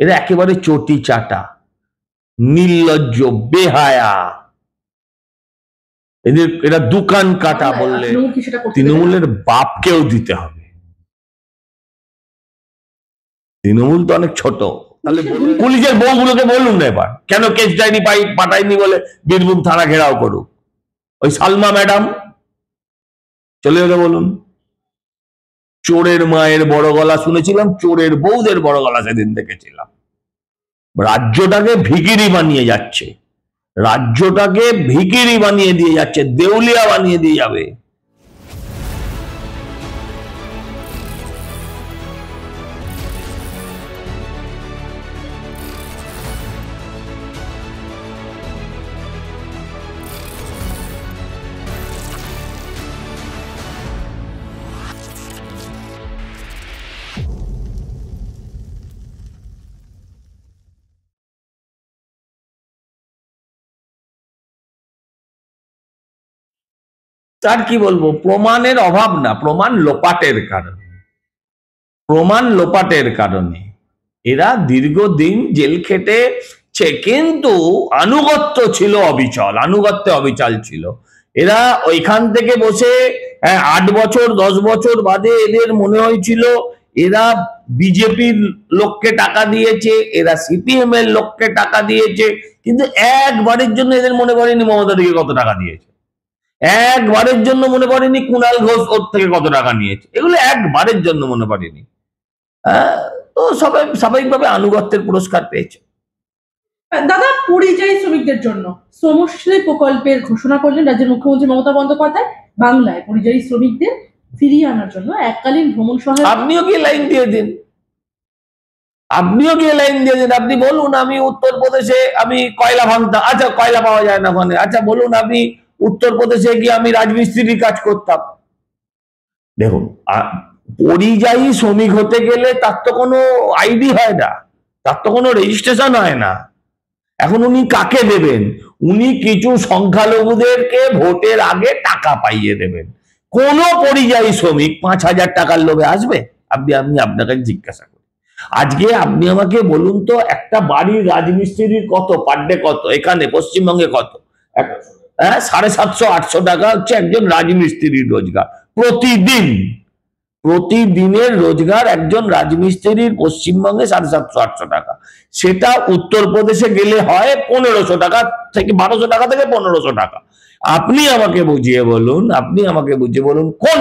এরা একেবারে চটি চাটা, নির্লজ্জ, বেহায়া, এরা দোকান কাটা বললে তৃণমূলের বাপকেও দিতে হবে। তৃণমূল তো অনেক ছোট। তাহলে পুলিশের বউগুলোকে বলুন না এবার কেন কেস ডায়েরি পাঠায়নি বলে বীরভূম থানা ঘেরাও করুক। ওই সালমা ম্যাডাম চলে গেলে বলুন। চোরের মায়ের বড় গলা শুনেছিলাম, চোরের বউদের বড় গলা সেদিন দেখেছিলাম। রাজ্যটাকে ভিখিরি বানিয়ে যাচ্ছে, রাজ্যটাকে ভিখিরি বানিয়ে দিয়ে যাচ্ছে, দেউলিয়া বানিয়ে দিয়ে যাবে। তার কি বলবো, প্রমাণের অভাব না, প্রমাণ লোপাটের কারণে, প্রমাণ লোপাটের কারণে এরা দীর্ঘদিন জেল খেটেছে, কিন্তু আনুগত্য ছিল অবিচল, আনুগত্যে অবিচল ছিল। এরা ওইখান থেকে বসে 8 বছর 10 বছর বাদে এদের মনে হয়েছিল এরা বিজেপির লোককে টাকা দিয়েছে, এরা সিপিএম এর লোককে টাকা দিয়েছে, কিন্তু একবারের জন্য এদের মনে পড়েনি মমতা দিকে কত টাকা দিয়েছে, একবারের জন্য মনে পড়েনি কুণাল ঘোষ ওর থেকে কত টাকা নিয়েছে, এগুলো একবারের জন্য মনে পড়েনি। তো সবাই স্বাভাবিকভাবে আনুগত্যের পুরস্কার পেয়েছে। দাদা, পরিযায়ী শ্রমিকদের জন্য শ্রমশ্রী প্রকল্পের ঘোষণা করলেন রাজ্যের মুখ্যমন্ত্রী মমতা বন্দ্যোপাধ্যায়। বাংলায় পরিযায়ী শ্রমিকদের ফিরিয়ে আনার জন্য এককালীন ভ্রমণ সহায়তা। আপনিও গিয়ে লাইন দিয়ে দিন, আপনিও গিয়ে লাইন দিয়ে দিন। আপনি বলুন আমি উত্তরপ্রদেশে আমি কয়লা ভাঙতাম, আচ্ছা কয়লা পাওয়া যায় না ওখানে, আচ্ছা বলুন আপনি উত্তরপ্রদেশে গিয়ে আমি রাজমিস্ত্রির কাজ করতাম। দেখুন, পরিযায়ী শ্রমিক হতে গেলে তার তো কোনো আইডি হয় না, তার তো কোনো রেজিস্ট্রেশন হয় না। এখন উনি কাকে দেবেন? উনি কিছু সংখ্যালঘুদেরকে ভোটের আগে টাকা পাইয়ে দেবেন। কোন পরিযায়ী শ্রমিক 5,000 টাকার লোভে আসবে? আমি আপনাকে জিজ্ঞাসা করি, আজকে আপনি আমাকে বলুন তো, একটা বাড়ির রাজমিস্ত্রির কত পার ডে, কত এখানে পশ্চিমবঙ্গে কত? 750-800 টাকা হচ্ছে একজন রাজমিস্ত্রির রোজগার প্রতিদিন। প্রতিদিনের রোজগার একজন রাজমিস্ত্রির পশ্চিমবঙ্গে 750-800 টাকা। সেটা উত্তরপ্রদেশে গেলে হয় 1500 টাকা থেকে 1200 টাকা থেকে 1500 টাকা। আপনি আমাকে বুঝিয়ে বলুন, আপনি আমাকে বুঝিয়ে বলুন কোন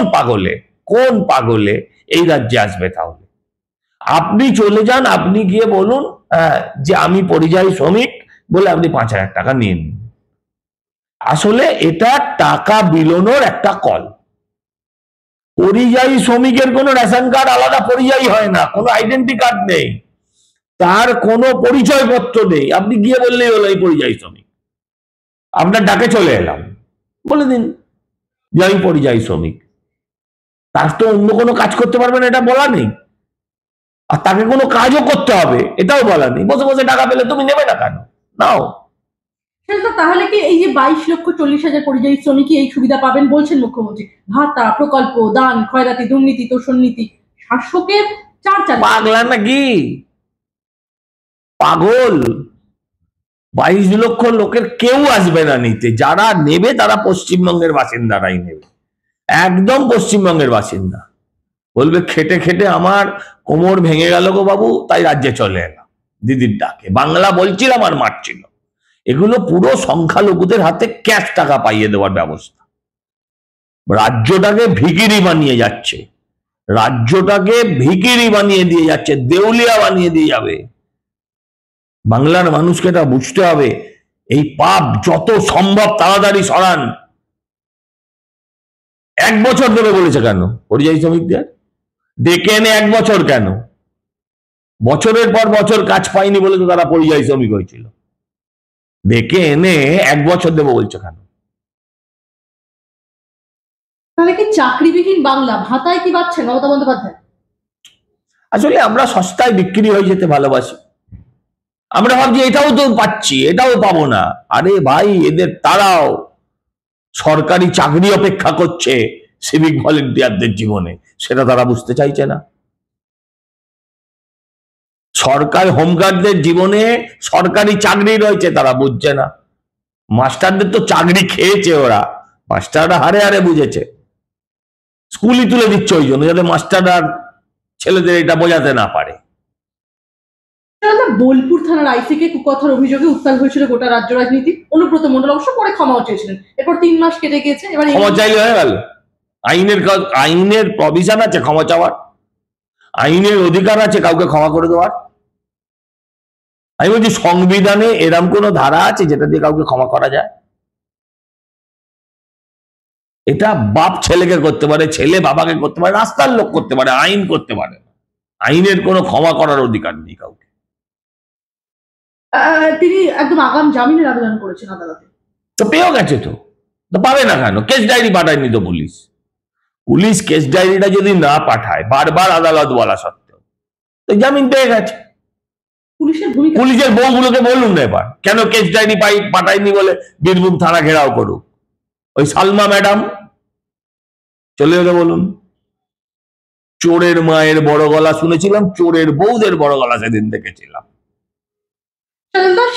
পাগলে এই রাজ্যে আসবে? তাহলে আপনি চলে যান, আপনি গিয়ে বলুন যে আমি পরিযায়ী শ্রমিক বলে আপনি 5,000 টাকা নিন। আসলে এটা টাকা বিলোনোর একটা কল। পরিযায়ী শ্রমিকের কোনো রেশন কার্ড আলাদা পরিযায়ী হয় না, কোনো আইডেন্টি কার্ড নেই, তার কোনো পরিচয়পত্র নেই। আপনি গিয়ে বললেই হলো এই পরিযায়ী শ্রমিক, আপনার ডাকে চলে এলাম, বলে দিন যে আমি পরিযায়ী শ্রমিক। তার তো অন্য কোনো কাজ করতে পারবেন এটা বলা নেই, আর তাকে কোনো কাজও করতে হবে এটাও বলা নেই। বসে বসে টাকা পেলে তুমি নেবে না কেন? নাও। তাহলে কি এই যে 22,40,000 পরিযায়ী শ্রমিক এই সুবিধা পাবেন বলছেন মুখ্যমন্ত্রী? ভাতা, প্রকল্প, দান, খয়রাতি, দুর্নীতি, তোষণনীতি, শাসকের চার। পাগলা নাকি? পাগল? 22 লক্ষ লোকের কেউ আসবে না নিতে। যারা নেবে তারা পশ্চিমবঙ্গের বাসিন্দারাই নেবে, একদম পশ্চিমবঙ্গের বাসিন্দা। বলবে খেটে খেটে আমার কোমর ভেঙে গেল গো বাবু, তাই রাজ্যে চলে এলাম দিদির ডাকে, বাংলা বলছিলাম আর মারছিল। এগুলো পুরো সংখ্যালঘুদের হাতে ক্যাশ টাকা পাইয়ে দেওয়ার ব্যবস্থা। রাজ্যটাকে ভিখিরি বানিয়ে যাচ্ছে, রাজ্যটাকে ভিখিরি বানিয়ে দিয়ে যাচ্ছে, দেউলিয়া বানিয়ে দিয়ে যাবে। বাংলার মানুষকে এটা বুঝতে হবে। এই পাপ যত সম্ভব তাড়াতাড়ি সরান। 1 বছর দেবে বলেছে কেন পরিযায়ী শ্রমিকদের? ডেকে এনে 1 বছর কেন? বছরের পর বছর কাজ পায়নি বলে তো তারা পরিযায়ী শ্রমিক হয়েছিল। ডেকে এনে 1 বছর দেবো বলছে কেন? তাহলে কি চাকরিবিহীন বাংলা ভাতায় কি পাচ্ছেন মমতা বন্দ্যোপাধ্যায়? আসলে আমরা সস্তায় বিক্রি হয়ে যেতে ভালোবাসি। আমরা ভাবছি এটাও তো পাচ্ছি, এটাও পাবো না। আরে ভাই, এদের তারাও সরকারি চাকরি অপেক্ষা করছে সিভিক ভলেন্টিয়ারদের জীবনে, সেটা তারা বুঝতে চাইছে না। সরকার হোমগার্ডদের জীবনে সরকারি চাকরি রয়েছে, তারা বুঝছে না। মাস্টারদের তো চাকরি খেয়েছে ওরা, মাস্টাররা হারে হারে বুঝেছে। স্কুলই তুলে দিচ্ছে ওই জন্য, যাতে মাস্টাররা ছেলেদের এটা বোঝাতে না পারে। বোলপুর থানার আইসিকে কুকথার অভিযোগে উত্তাল হয়েছিল গোটা রাজ্য রাজনীতি। অনুব্রত মণ্ডল অবশ্য পরে ক্ষমাও চেয়েছিলেন, এরপর 3 মাস কেটে গিয়েছে। এবার ক্ষমা চাইলে হয়ে গেল? আইনের প্রভিশন আছে ক্ষমা চাওয়ার, আইনের অধিকার আছে কাউকে ক্ষমা করে দেওয়ার। আমি বলছি সংবিধানে এরকম কোন ধারা আছে যেটা দিয়ে কাউকে ক্ষমা করা যায়? এটা বাপ ছেলেকে করতে পারে, ছেলে বাবাকে করতে পারে, রাস্তার লোক করতে পারে, আইন করতে পারে। আইনের কোনো ক্ষমা করার অধিকার নেই কাউকে। তিনি একদম আগাম জামিনের আবেদন করেছেন আদালতে। তো পেয়েও গেছে, তো পাবে না কেন? কেস ডায়েরি পাঠায়নি তো পুলিশ। পুলিশ কেস ডায়েরিটা যদি না পাঠায়, বারবার আদালত বলা সত্ত্বেও, তো জামিন পেয়ে গেছে। পুলিশের বউগুলোকে বলুন না এবার কেন কেস ডায়েরি পাঠায়নি বলে বীরভূম থানা ঘেরাও করুক। ওই সালমা ম্যাডাম চলে যেতে বলুন। চোরের মায়ের বড় গলা শুনেছিলাম, চোরের বউদের বড় গলা সেদিন দেখেছিলাম।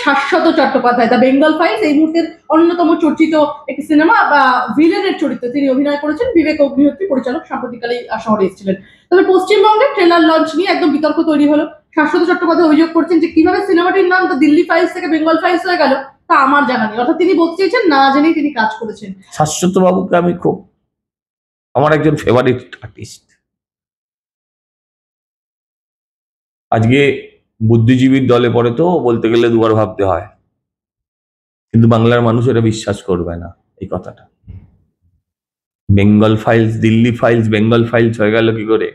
শাশ্বত চট্টোপাধ্যায় দ্য বেঙ্গল ফাইলস এই মুহূর্তের অন্যতম চর্চিত একটি সিনেমা বা ভিলেনের চরিত্রে তিনি অভিনয় করেছেন। বিবেক অগ্নিহোত্রী পরিচালক, সাম্প্রতিককালে শহরে এসেছিলেন। তবে পশ্চিমবঙ্গের ট্রেলার লঞ্চ নিয়ে একদম বিতর্ক তৈরি হলো। শাশ্বত চট্টোপাধ্যায় অভিযোগ করছেন যে কিভাবে সিনেমাটির নাম দ্য দিল্লি ফাইলস থেকে বেঙ্গল ফাইলস হয়ে গেল তা আমার জানা নেই। অর্থাৎ তিনি বলতে চেয়েছেন না জেনেই তিনি কাজ করেছেন। শাশ্বত বাবুকে আমি খুব, আমার একজন ফেভারিট আর্টিস্ট। আজকে বুদ্ধিজীবীর দলে পড়ে তো বলতে গেলে দুবার ভাবতে হয়, কিন্তু বাংলার মানুষ এটা বিশ্বাস করবে না এই কথাটা। Bengal files, Delhi files, Bengal files হয়ে গেল কি করে?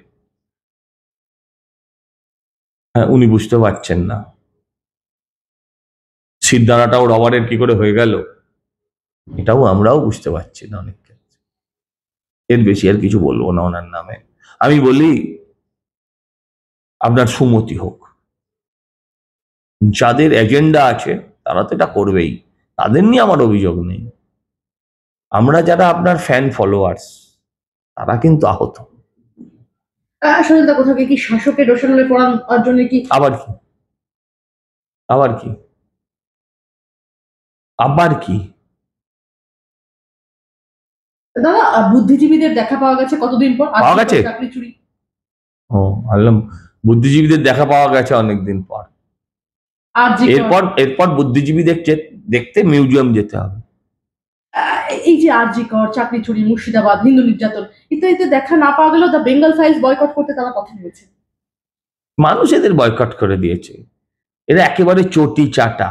হ্যাঁ, উনি বুঝতে পারছেন না। সিদ্ধারাটাও রবারের কি করে হয়ে গেল, এটাও আমরাও বুঝতে পারছি না অনেক ক্ষেত্রে। এর বেশি আর কিছু বলবো না ওনার নামে। আমি বলি আপনার সুমতি হোক। যাদের এজেন্ডা আছে তারা তো এটা করবেই, তাদের নিয়ে আমার অভিযোগ নেই। আমরা যারা আপনার ফ্যান ফলোয়ার্স তারা কিন্তু আহত। আসলে কোথাও কি শাসকের রোশনালে পড়ার জন্য কি আবার কি আবার কি আবার কি দাদা, বুদ্ধিজীবীদের দেখা পাওয়া গেছে কতদিন পর? পাওয়া গেছে? চাকরি চুরি। ও আল্লাহ, বুদ্ধিজীবীদের দেখা পাওয়া গেছে অনেকদিন পর। এরপর বুদ্ধিজীবী দেখতে মিউজিয়াম যেতে হবে। এই যে আরজি কর, চাকরি চুরি, মুর্শিদাবাদ, হিন্দু নির্যাতন ইত্যাদিতে দেখা না পাওয়া গেল, দ্য বেঙ্গল ফাইলস বয়কট করতে তারা কথা বলেছে। মানুষ এদের বয়কট করে দিয়েছে। এরা একেবারে চটি চাটা,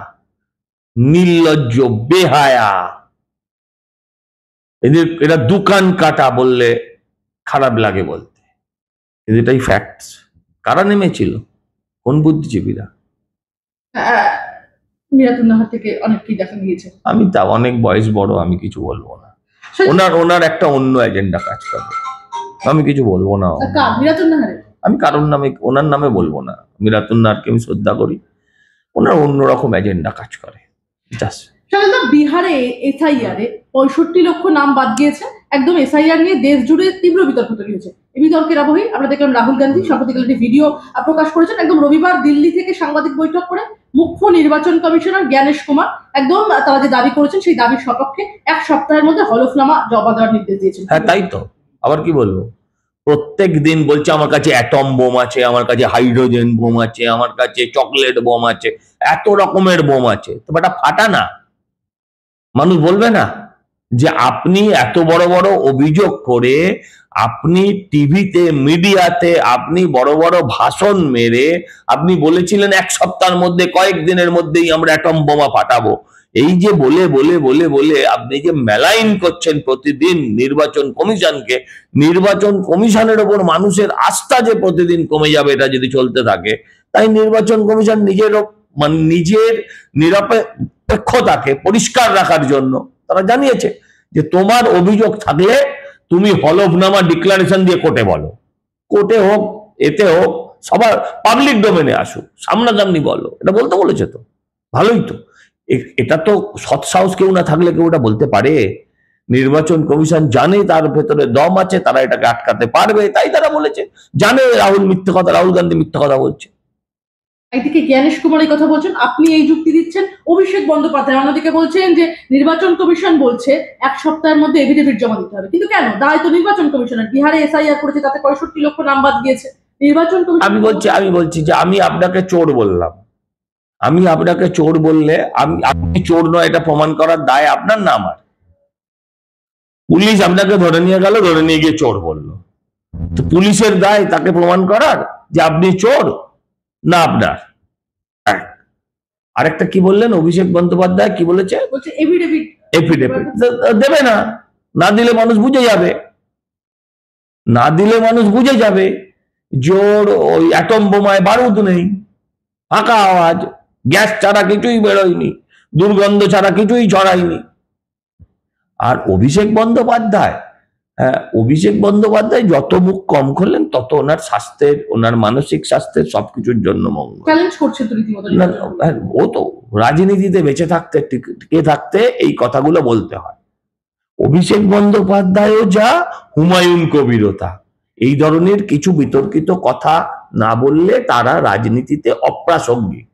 নির্লজ্জ, বেহায়া। এরা দোকান কাটা বললে খারাপ লাগে বলতে, এটাই ফ্যাক্টস। কারা নেমেছিল? কোন বুদ্ধিজীবীরা? মিরাতুন্নাহার থেকে অনেককেই দেখা গিয়েছে। আমি তা অনেক বয়স বড়, আমি কিছু বলবো না। ওনার একটা অন্য এজেন্ডা কাজ করে, আমি কিছু বলবো না। আমি কারোর নামে, ওনার নামে বলবো না। মিরাতুন্নাহারকে আমি শ্রদ্ধা করি, ওনার অন্যরকম এজেন্ডা কাজ করে। বিহারে এসআইআর 65 লক্ষ নাম বাদ গিয়েছে। একদম এসআইআর নিয়ে দেশ জুড়ে তীব্র বিতর্ক তৈরি হয়েছে। এই বিতর্কের আবহে আমরা দেখলাম রাহুল গান্ধী সাম্প্রতিককালে একটি ভিডিও প্রকাশ করেছেন। একদম রবিবার দিল্লি থেকে সাংবাদিক বৈঠক করে মুখ্য নির্বাচন কমিশনার জ্ঞানেশ কুমার একদম তারা যে দাবি করেছেন সেই দাবির সপক্ষে 1 সপ্তাহের মধ্যে হলফনামা জমা দেওয়ার নির্দেশ দিয়েছেন। হ্যাঁ, তাই তো। আবার কি বলবো? প্রত্যেক দিন বলছে আমার কাছে অ্যাটম বোম আছে, আমার কাছে হাইড্রোজেন বোম আছে, আমার কাছে চকলেট বোম আছে, এত রকমের বোম আছে। তো বেটা ফাটা না। মানুষ বলবে না যে আপনি এত বড় বড় অভিযোগ করে, আপনি টিভিতে, মিডিয়াতে আপনি বড় বড় ভাষণ মেরে আপনি বলেছিলেন 1 সপ্তাহের মধ্যে, কয়েকদিনের মধ্যেই আমরা অ্যাটম বোমা ফাটাবো। এই যে বলে বলে বলে বলে আপনি যে মেলাইন করছেন প্রতিদিন নির্বাচন কমিশনকে, নির্বাচন কমিশনের ওপর মানুষের আস্থা যে প্রতিদিন কমে যাবে এটা যদি চলতে থাকে, তাই নির্বাচন কমিশন নিজের নিরপেক্ষতাকে পরিষ্কার রাখার জন্য তারা জানিয়েছে যে তোমার অভিযোগ থাকলে তুমি হলফনামা ডিক্লারেশন দিয়ে কোর্টে বলো, কোর্টে হোক, এতে হোক, সবার পাবলিক ডোমেনে আসুক, সামনাসামনি বলো। এটা বলতে বলেছে তো, ভালোই তো। এটা তো সৎসাহস কেউ না থাকলে কেউ এটা বলতে পারে? নির্বাচন কমিশন জানে তার ভেতরে দম আছে, তারা এটাকে আটকাতে পারবে, তাই তারা বলেছে। জানে রাহুল গান্ধী মিথ্যা কথা বলছে। একদিকে জ্ঞানেশ কুমার এই কথা বলছেন, আপনি এই যুক্তি দিচ্ছেন, অভিষেক বন্দ্যোপাধ্যায় অন্যদিকে বলছেন যে নির্বাচন কমিশন বলছে 1 সপ্তাহের মধ্যে এফিডেভিট জমা দিতে হবে। কিন্তু কেন? দায় তো নির্বাচন কমিশনের। বিহারে এসআইআর করেছে, তাতে 65 লক্ষ নাম বাদ দিয়েছে। নির্বাচন কমিশন আমি বলছি যে আমি আপনাকে চোর বললাম, আমি আপনাকে চোর বললে আপনি চোর নয় এটা প্রমাণ করার দায় আপনার না আমার? পুলিশ আপনাকে ধরে নিয়ে গেল, ধরে নিয়ে গিয়ে চোর বললো, তো পুলিশের দায় তাকে প্রমাণ করার যে আপনি চোর না আপনার? আরেকটা কি বললেন অভিষেক বন্দ্যোপাধ্যায়, কি বলেছে? বলছে এফিডেভিট এফিডেভিট দেবে না, না দিলে মানুষ বুঝে যাবে, না দিলে মানুষ বুঝে যাবে জোর ওই অ্যাটম বোমায় বারুদ নেই, ফাঁকা আওয়াজ, গ্যাস ছাড়া কিছুই বেরোয়নি, দুর্গন্ধ ছাড়া কিছুই ছড়ায়নি। আর অভিষেক বন্দ্যোপাধ্যায় যত মুখ কম করলেন তত ওনার স্বাস্থ্যের, ওনার মানসিক স্বাস্থ্যের সবকিছুর জন্য মঙ্গল। চ্যালেঞ্জ করছে তো রীতিমতো। ও তো রাজনীতিতে বেঁচে থাকতে, টিকে থাকতে এই কথাগুলো বলতে হয়। অভিষেক বন্দ্যোপাধ্যায়ও যা, হুমায়ুন কবিরও তা। এই ধরনের কিছু বিতর্কিত কথা না বললে তারা রাজনীতিতে অপ্রাসঙ্গিক,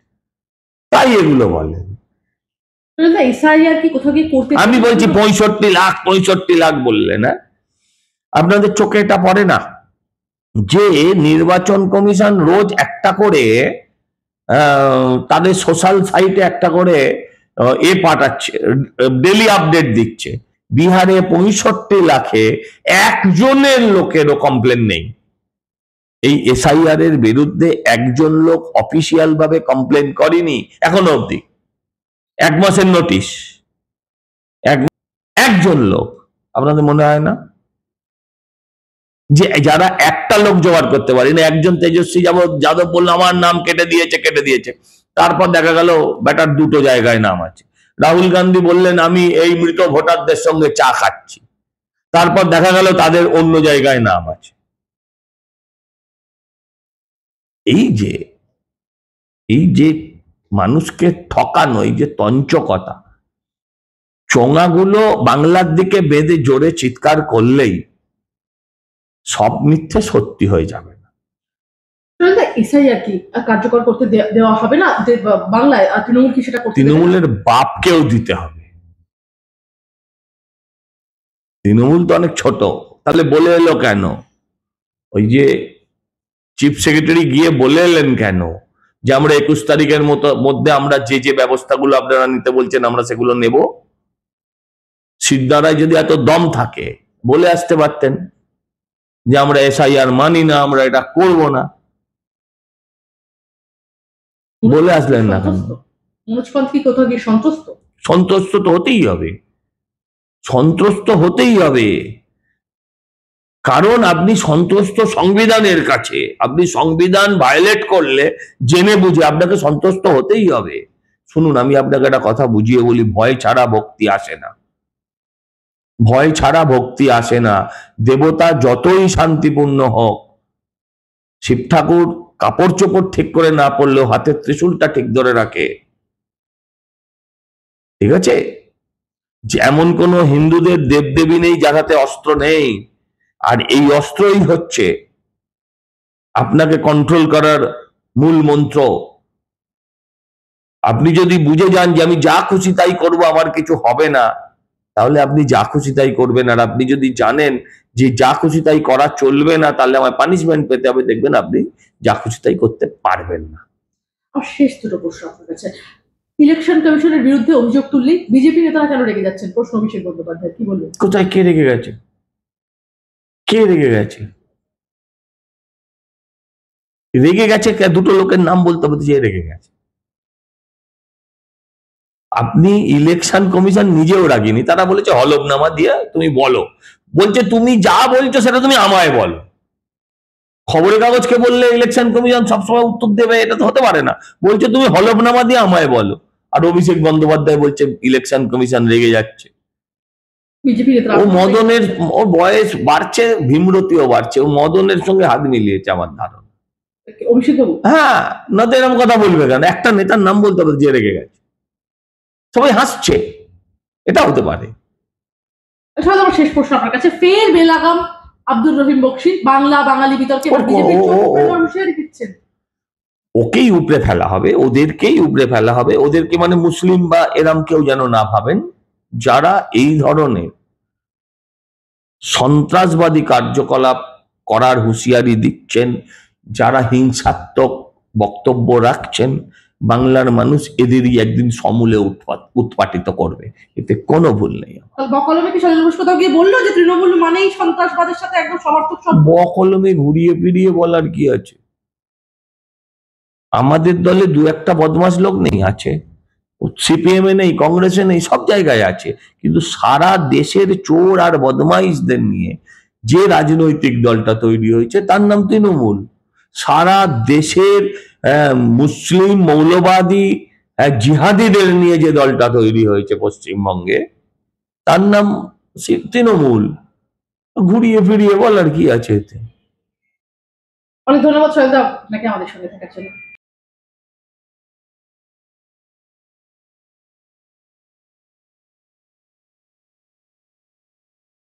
তাই এগুলো বলেন। এসআইআর কি কোথাও গিয়ে করতে, আমি বলছি 65 লাখ বললে না, আপনাদের চোখে এটা পড়ে না যে নির্বাচন কমিশন রোজ একটা করে তাদের সোশ্যাল সাইটে একটা করে পাঠাচ্ছে, ডেলি আপডেট দিচ্ছে। বিহারে 65 লাখে একজনের লোকেরও কমপ্লেন নেই। এই এসআইআর এর বিরুদ্ধে একজন লোক অফিসিয়াল ভাবে কমপ্লেন করেনি এখনো অব্দি। 1 মাসের নোটিশ, একজন লোক। আপনাদের মনে হয় না যে যারা একটা লোক জোগাড় করতে পারে না, একজন তেজস্বী যাদব বললো আমার নাম কেটে দিয়েছে, তারপর দেখা গেল ব্যাটার 2টো জায়গায় নাম আছে। রাহুল গান্ধী বললেন আমি এই মৃত ভোটারদের সঙ্গে চা খাচ্ছি, তারপর দেখা গেল তাদের অন্য জায়গায় নাম আছে। এই যে মানুষকে ঠকানো, এই যে তঞ্চকতা, চোঙাগুলো বাংলার দিকে বেঁধে জোরে চিৎকার করলেই সব মিথ্যে সত্যি হয়ে যাবে না। এসআইআর কি কার্যকর করতে দেওয়া হবে না বাংলায়? তৃণমূল কি সেটা করতে? তৃণমূলের বাপকেও দিতে হবে। তৃণমূল তো অনেক ছোট, তাহলে বলে এলো কেন? ওই যে চিফ সেক্রেটারি গিয়ে বলে এলেন কেন যে আমরা 21 তারিখের মধ্যে আমরা যে ব্যবস্থাগুলো আপনারা নিতে বলছেন আমরা সেগুলো নেব? সিদ্ধারায় যদি এত দম থাকে বলে আসতে পারতেন যে আমরা এসআইআর মানি না, আমরা এটা করব না। বলে আসলেন না কেন? সন্তুষ্ট তো হতেই হবে, সন্তুষ্ট হতেই হবে, কারণ আপনি সন্তুষ্ট সংবিধানের কাছে। আপনি সংবিধান ভায়োলেট করলে জেনে বুঝে আপনাকে সন্তুষ্ট হতেই হবে। শুনুন, আমি আপনাকে একটা কথা বুঝিয়ে বলি, ভয় ছাড়া ভক্তি আসে না, ভয় ছাড়া ভক্তি আসে না। দেবতা যতই শান্তিপূর্ণ হোক, শিব ঠাকুর কাপড় চোপড় ঠিক করে না পড়লেও হাতের ত্রিশূলটা ঠিক ধরে রাখে, ঠিক আছে? যেমন কোন হিন্দুদের দেবদেবী নেই যার অস্ত্র নেই, আর এই অস্ত্রই হচ্ছে আপনাকে কন্ট্রোল করার মূল মন্ত্র। আপনি যদি বুঝে যান যে আমি যা খুশি তাই করব, আমার কিছু হবে না, তাহলে আপনি যা খুশি তাই করবেন। আর আপনি যদি জানেন যে যা খুশি তাই করা চলবে না, তাহলে আমার পানিশমেন্ট পেতে হবে, দেখবেন আপনি যা খুশি তাই করতে পারবেন না। শেষ দুটো প্রশ্ন আপনার কাছে, ইলেকশন কমিশনের বিরুদ্ধে অভিযোগ তুললেই বিজেপি নেতারা কেন রেগে যাচ্ছেন? প্রশ্ন অভিষেক বন্দ্যোপাধ্যায়, কি বলবেন? কোথায় কে রেগে গেছে? কে রেগে গেছে? রেগে গেছে দুটো লোকের নাম বলতে হবে যে রেগে গেছে। আপনি ইলেকশন কমিশন নিজেও রাগিনি, তারা বলেছে হলফনামা দিয়ে তুমি বলো, বলছে তুমি যা বলছো সেটা তুমি আমায় বলো। খবরের কাগজকে বললে ইলেকশন কমিশন সবসময় উত্তর দেবে, এটা তো হতে পারে না। বলছে তুমি হলফনামা দিয়ে আমায় বলো। আর অভিষেক বন্দ্যোপাধ্যায় বলছে ইলেকশন কমিশন রেগে যাচ্ছে। ও মদনের, ওর বয়স বাড়ছে, ভীমরতিও বাড়ছে, ও মদনের সঙ্গে হাত মিলিয়েছে আমার ধারণা। অভিষেক বাবু, হ্যাঁ, না তো এরকম কথা বলবে কেন? একটা নেতার নাম বলতে হবে যে রেগে গেছে, সবাই হাসছে, এটা হতে পারে। আমার শেষ প্রশ্ন আপনার কাছে, ফের বেলাগাম আব্দুর রহিম বকশী, বাংলা বাঙালি বিতর্কে ওকেই উপড়ে ফেলা হবে, ওদেরকেই উপড়ে ফেলা হবে, ওদেরকে মানে মুসলিম বা এরাম কেউ যেন না ভাবেন, যারা এই ধরনের সন্ত্রাসবাদী কার্যকলাপ করার হুঁশিয়ারি দিচ্ছেন, যারা হিংসাত্মক বক্তব্য রাখছেন, বাংলার মানুষ এদেরই একদিন সমূলে উৎপাটিত করবে, এতে কোনো ভুল নেই। বকলমে কি সলিল ঘোষ কোথাও গিয়ে বললো যে তৃণমূল মানেই সন্ত্রাসবাদের সাথে একদম সমর্থক সম্পর্ক? বকলমে ঘুরিয়ে ফিরিয়ে বলার কি আছে? আমাদের দলে দু একটা বদমাশ লোক নেই? আছে। সিপিএম এ নেই, কংগ্রেসে নেই, সব জায়গায় আছে। কিন্তু সারা দেশের চোর আর বদমাইশদের নিয়ে যে রাজনৈতিক দলটা তৈরি হয়েছে তার নাম তৃণমূল। সারা দেশের মুসলিম মৌলবাদী জিহাদিদের নিয়ে যে দলটা তৈরি হয়েছে পশ্চিমবঙ্গে, তার নাম তৃণমূল। ঘুরিয়ে ফিরিয়ে বলার কি আছে এতে? অনেক ধন্যবাদ সলিল দা আপনাকে আমাদের সঙ্গে থাকার জন্য।